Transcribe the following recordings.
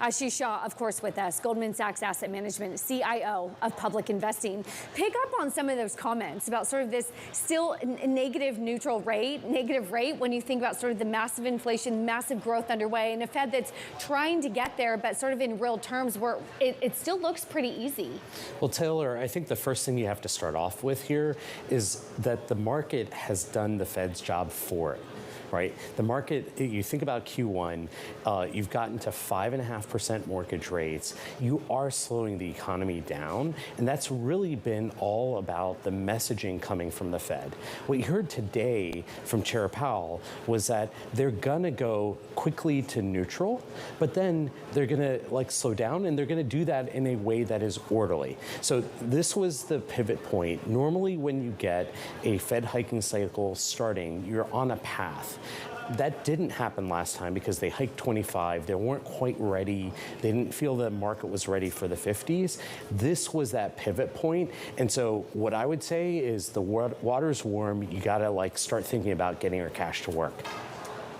Ashish Shah, of course, with us, Goldman Sachs Asset Management CIO of Public Investing. Pick up on some of those comments about sort of this still negative rate when you think about sort of the massive inflation, massive growth underway, and a Fed that's trying to get there, but sort of in real terms where it still looks pretty easy. Well, Taylor, I think the first thing you have to start off with here is that the market has done the Fed's job for it. Right? The market, you think about Q1, you've gotten to 5.5% mortgage rates. You are slowing the economy down, and that's really been all about the messaging coming from the Fed. What you heard today from Chair Powell was that they're gonna go quickly to neutral, but then they're gonna slow down, and they're gonna do that in a way that is orderly. So this was the pivot point. Normally when you get a Fed hiking cycle starting, you're on a path. That didn't happen last time because they hiked 25. They weren't quite ready. They didn't feel the market was ready for the 50s. This was that pivot point. And so what I would say is the water's warm. You got to start thinking about getting your cash to work.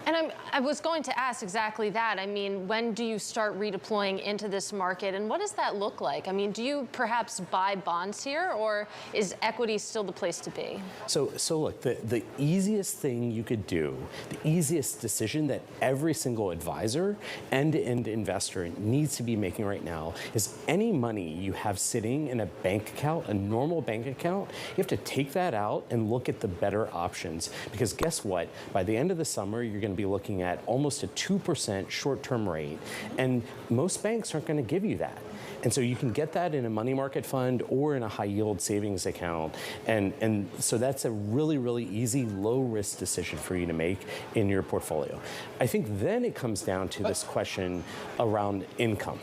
And I was going to ask exactly that. I mean, when do you start redeploying into this market, and what does that look like? I mean, do you perhaps buy bonds here, or is equity still the place to be? So look, the easiest thing you could do, the easiest decision that every single advisor, end-to-end investor needs to be making right now is any money you have sitting in a bank account, a normal bank account, you have to take that out and look at the better options. Because guess what? By the end of the summer, you're going to be looking at almost a 2% short-term rate, and most banks aren't going to give you that. And so you can get that in a money market fund or in a high yield savings account. And so that's a really, really easy, low risk decision for you to make in your portfolio. I think then it comes down to this question around income,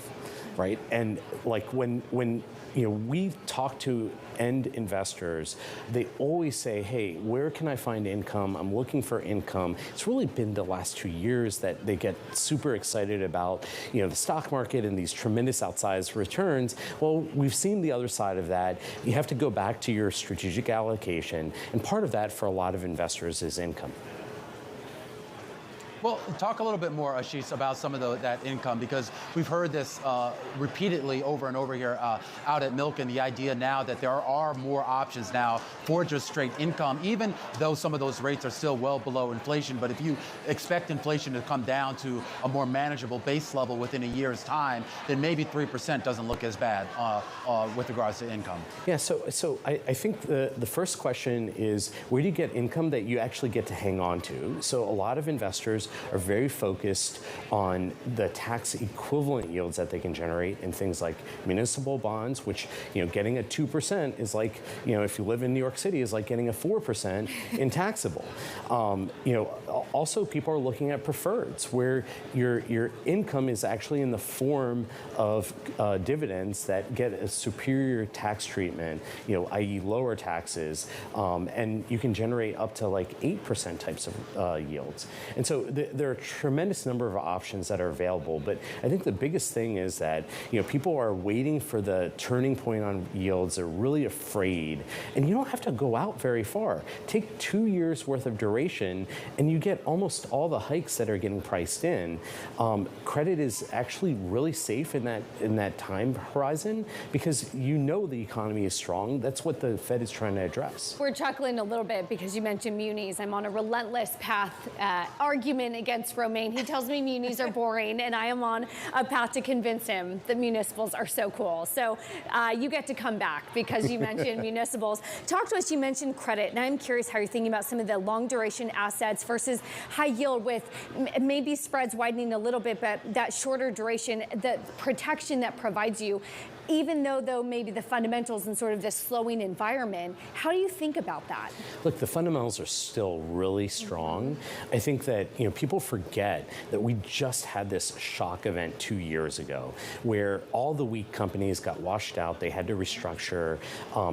right? And when we talk to end investors, they always say, hey, where can I find income? I'm looking for income. It's really been the last 2 years that they get super excited about, the stock market and these tremendous outsized returns. Well, we've seen the other side of that. You have to go back to your strategic allocation. And part of that for a lot of investors is income. Well, talk a little bit more, Ashish, about some of that income, because we've heard this repeatedly over and over here out at Milken, the idea now that there are more options now for just straight income, even though some of those rates are still well below inflation. But if you expect inflation to come down to a more manageable base level within a year's time, then maybe 3% doesn't look as bad with regards to income. Yeah, so I think the first question is, where do you get income that you actually get to hang on to? So a lot of investors are very focused on the tax equivalent yields that they can generate in things like municipal bonds, which, getting a 2% is like, if you live in New York City, is like getting a 4% in taxable. Also people are looking at preferreds, where your income is actually in the form of dividends that get a superior tax treatment, i.e. lower taxes, and you can generate up to 8% types of yields. And so there are a tremendous number of options that are available, but I think the biggest thing is that people are waiting for the turning point on yields. They're really afraid, and you don't have to go out very far. Take 2 years worth of duration, and you get almost all the hikes that are getting priced in. Credit is actually really safe in that time horizon because the economy is strong. That's what the Fed is trying to address. We're chuckling a little bit because you mentioned munis. I'm on a relentless path argument against Romaine. He tells me munis are boring, and I am on a path to convince him that municipals are so cool. So you get to come back because you mentioned municipals. Talk to us, you mentioned credit, and I'm curious how you're thinking about some of the long duration assets versus high yield with maybe spreads widening a little bit, but that shorter duration, the protection that provides you, even though maybe the fundamentals in sort of this slowing environment. How do you think about that? Look, the fundamentals are still really strong. I think that people forget that we just had this shock event 2 years ago where all the weak companies got washed out. They had to restructure.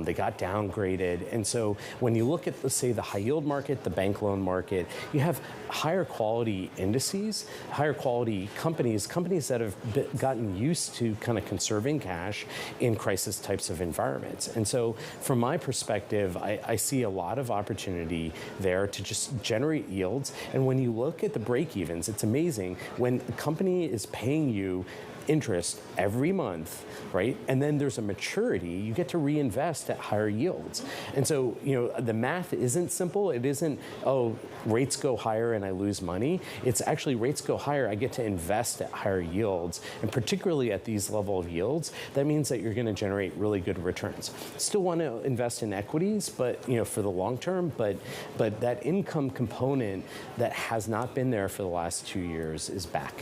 They got downgraded. And so when you look at, let's say, the high yield market, the bank loan market, you have higher quality indices, higher quality companies that have gotten used to kind of conserving cash in crisis types of environments. And so from my perspective, I see a lot of opportunity there to just generate yields. And when you look at the break evens, it's amazing. When a company is paying you interest every month, right? And then there's a maturity, you get to reinvest at higher yields. And so, the math isn't simple. It isn't, oh, rates go higher and I lose money. It's actually rates go higher, I get to invest at higher yields. And particularly at these level of yields, that means that you're going to generate really good returns. Still want to invest in equities, but for the long term, but that income component that has not been there for the last 2 years is back.